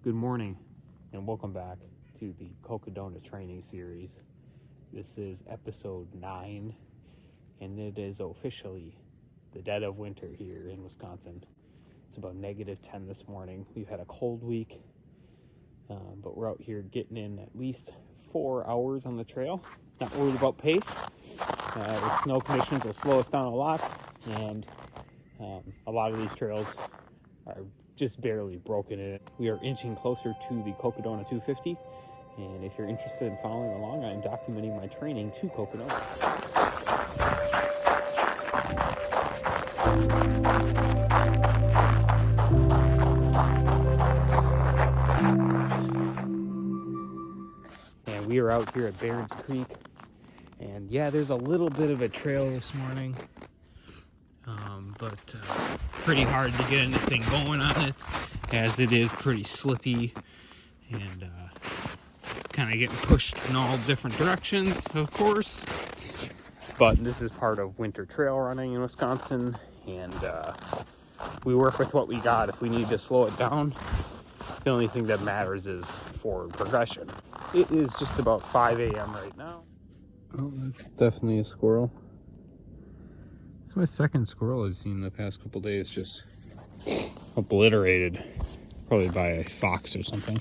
Good morning and welcome back to the Cocodona training series. This is episode 9 and it is officially the dead of winter here in Wisconsin. It's about -10 this morning. We've had a cold week, but we're out here getting in at least 4 hours on the trail. Not worried about pace. The snow conditions will slow us down a lot, and a lot of these trails are just barely broken in. We are inching closer to the Cocodona 250, and if you're interested in following along, I'm documenting my training to Cocodona. And we are out here at Barron's Creek, and yeah, there's a little bit of a trail this morning, but pretty hard to get anything going on it, as it is pretty slippy and kind of getting pushed in all different directions, of course. But this is part of winter trail running in Wisconsin, and we work with what we got. If we need to slow it down, the only thing that matters is forward progression. It is just about 5 a.m. right now. Oh, that's definitely a squirrel. It's my second squirrel I've seen the past couple days, just obliterated, probably by a fox or something.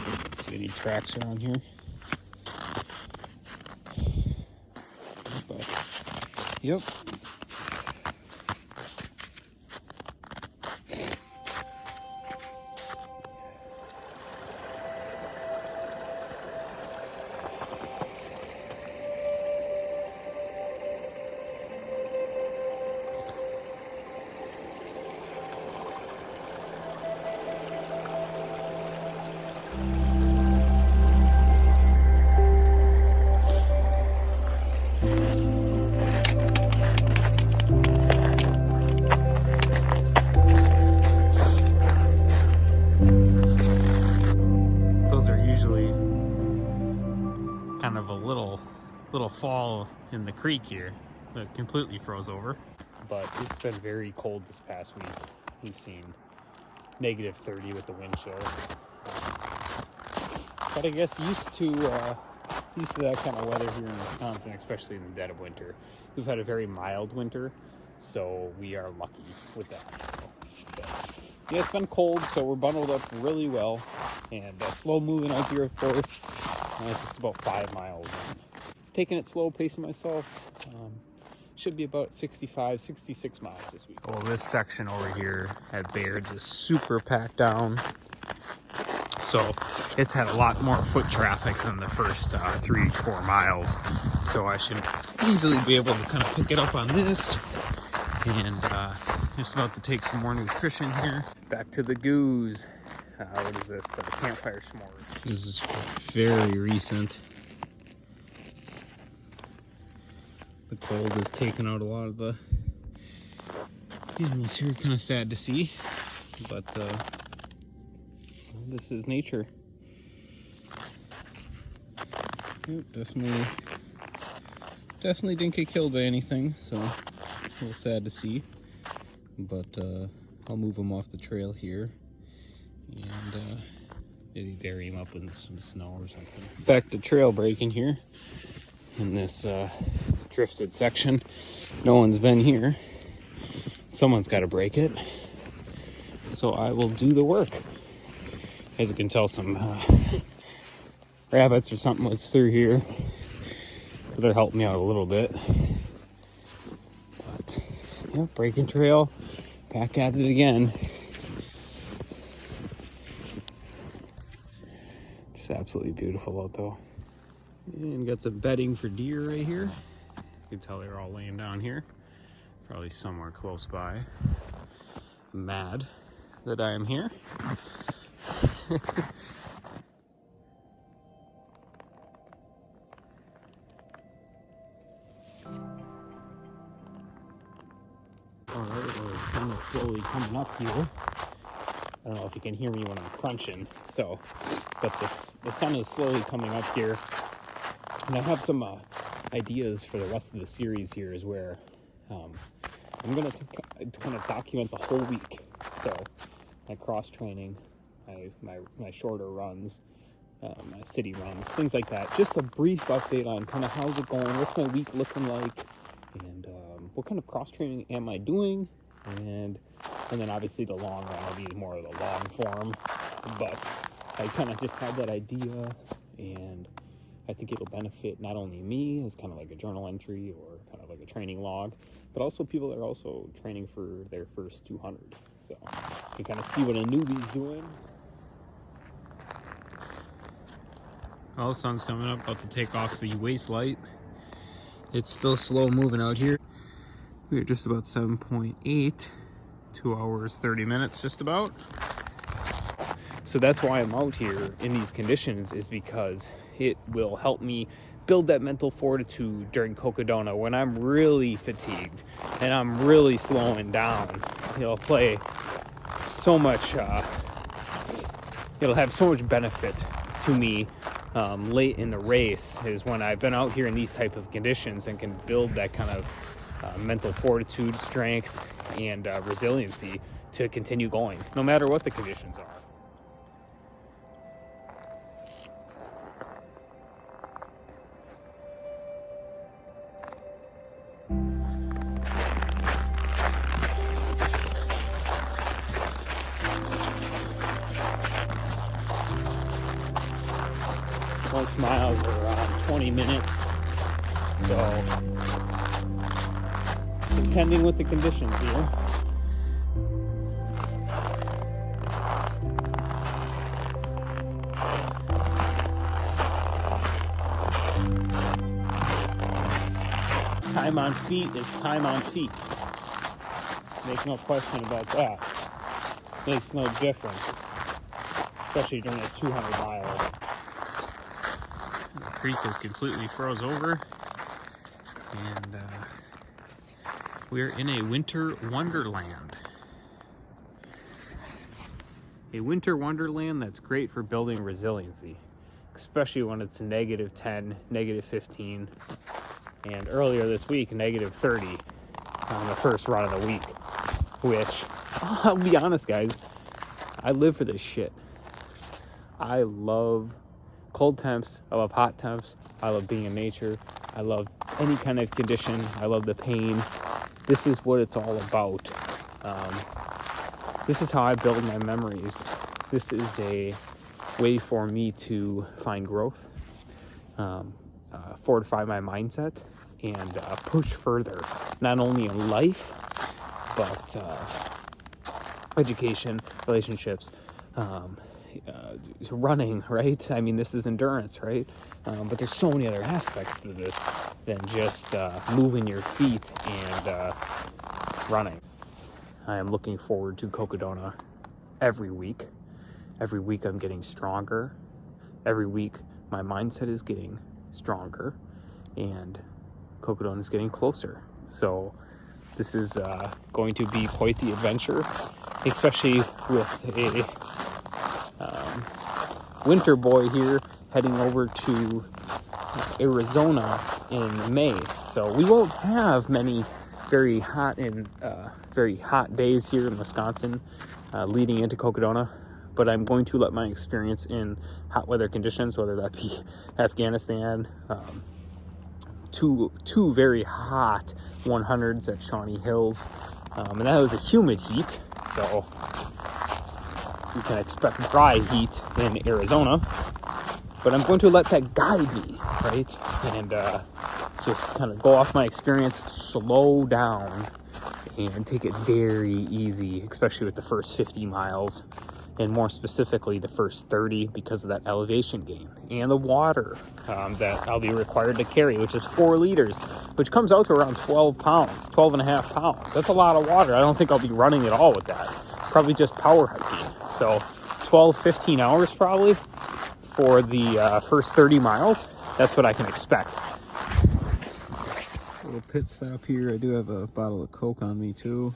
Let's see any tracks around here. But, yep. Those are usually kind of a little fall in the creek here that completely froze over. But it's been very cold this past week. We've seen -30 with the wind chill. But I guess used to that kind of weather here in Wisconsin, especially in the dead of winter. We've had a very mild winter, so we are lucky with that. But yeah, it's been cold, so we're bundled up really well, and slow moving out here, of course. It's just about 5 miles. It's taking it slow, pacing myself. Should be about 65, 66 miles this week. Well, this section over here at Baird's is super packed down. So it's had a lot more foot traffic than the first 3 to 4 miles. So I should easily be able to kind of pick it up on this. And just about to take some more nutrition here. Back to the goose. What is this? Campfire s'mores. This is very recent. The cold has taken out a lot of the animals here. Kind of sad to see, but this is nature. Yep, definitely didn't get killed by anything, so a little sad to see. But I'll move them off the trail here and maybe bury him up in some snow or something. Back to trail breaking here in this drifted section. No one's been here. Someone's got to break it, so I will do the work. As you can tell, some rabbits or something was through here, so they're helping me out a little bit. But yeah, breaking trail, back at it again. It's absolutely beautiful out though. And got some bedding for deer right here. You can tell they're all laying down here, probably somewhere close by. Mad that I am here. Alright, well, the sun is slowly coming up here. I don't know if you can hear me when I'm crunching, but the sun is slowly coming up here. And I have some ideas for the rest of the series here, is where I'm going to kind of document the whole week. So my cross training, my shorter runs, my city runs, things like that. Just a brief update on kind of how's it going, what's my week looking like, and what kind of cross training am I doing, and then obviously the long run will be more of the long form, but I kind of just had that idea, and I think it'll benefit not only me as kind of like a journal entry or kind of like a training log, but also people that are also training for their first 200. So you can kind of see what a newbie's doing. Well, the sun's coming up, about to take off the waist light. It's still slow moving out here. We're just about 7.8, 2 hours, 30 minutes just about. So that's why I'm out here in these conditions, is because it will help me build that mental fortitude during Cocodona when I'm really fatigued and I'm really slowing down. It'll play so much, it'll have so much benefit to me late in the race, is when I've been out here in these type of conditions and can build that kind of mental fortitude, strength, and resiliency to continue going, no matter what the conditions are. Most miles are around 20 minutes, so contending with the conditions here. Time on feet is time on feet. Make no question about that. Makes no difference, especially during a 200 mile. The creek is completely froze over, and we're in a winter wonderland. A winter wonderland that's great for building resiliency, especially when it's -10, -15, and earlier this week, -30 on the first run of the week, which, I'll be honest, guys, I live for this shit. I love cold temps, I love hot temps, I love being in nature, I love any kind of condition, I love the pain. This is what it's all about. This is how I build my memories. This is a way for me to find growth, fortify my mindset, and push further, not only in life, but education, relationships, running, right? I mean, this is endurance, right? But there's so many other aspects to this than just moving your feet and running. I am looking forward to Cocodona every week. Every week I'm getting stronger. Every week my mindset is getting stronger, and Cocodona is getting closer. So this is going to be quite the adventure, especially with a winter boy here heading over to Arizona in May. So we won't have many very hot days here in Wisconsin leading into Cocodona, but I'm going to let my experience in hot weather conditions, whether that be Afghanistan, two very hot 100s at Shawnee Hills, and that was a humid heat, so you can expect dry heat in Arizona, but I'm going to let that guide me, right? And just kind of go off my experience, slow down, and take it very easy, especially with the first 50 miles, and more specifically the first 30, because of that elevation gain and the water that I'll be required to carry, which is 4 liters, which comes out to around 12 pounds, 12 and a half pounds. That's a lot of water. I don't think I'll be running at all with that. Probably just power hiking. So 12, 15 hours probably for the first 30 miles. That's what I can expect. A little pit stop here. I do have a bottle of Coke on me too.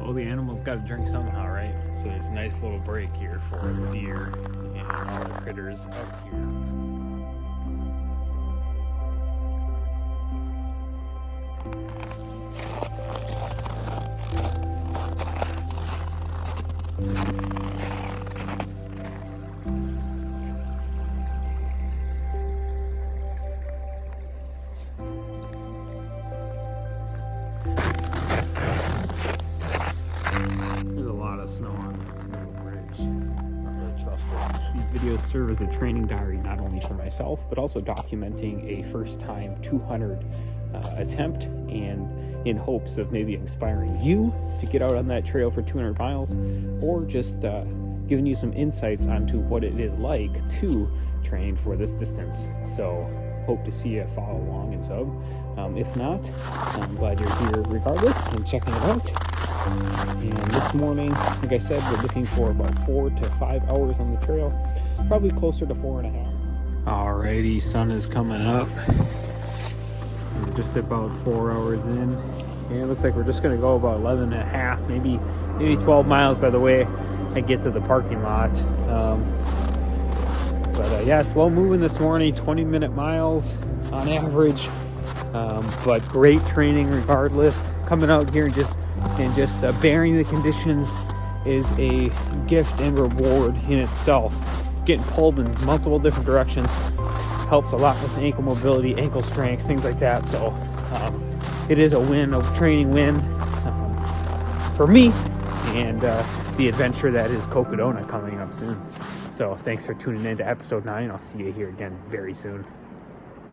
Well, the animals got to drink somehow, right? So there's a nice little break here for the deer and all the critters up here. There's a lot of snow on this little bridge. Not really trust it. These videos serve as a training diary not only for myself, but also documenting a first-time 200 attempt, and in hopes of maybe inspiring you to get out on that trail for 200 miles, or just giving you some insights onto what it is like to train for this distance. So hope to see you follow along and sub. If not, I'm glad you're here regardless and checking it out. And this morning, like I said, we're looking for about 4 to 5 hours on the trail, probably closer to 4.5. Alrighty, sun is coming up. We're just about 4 hours in, and it looks like we're just gonna go about 11.5, maybe 12 miles by the way I get to the parking lot. But yeah, slow moving this morning, 20-minute miles on average, but great training regardless. Coming out here and just bearing the conditions is a gift and reward in itself. Getting pulled in multiple different directions helps a lot with ankle mobility, ankle strength, things like that. So it is a win, a training win for me, and the adventure that is Cocodona coming up soon. So thanks for tuning in to episode 9. I'll see you here again very soon.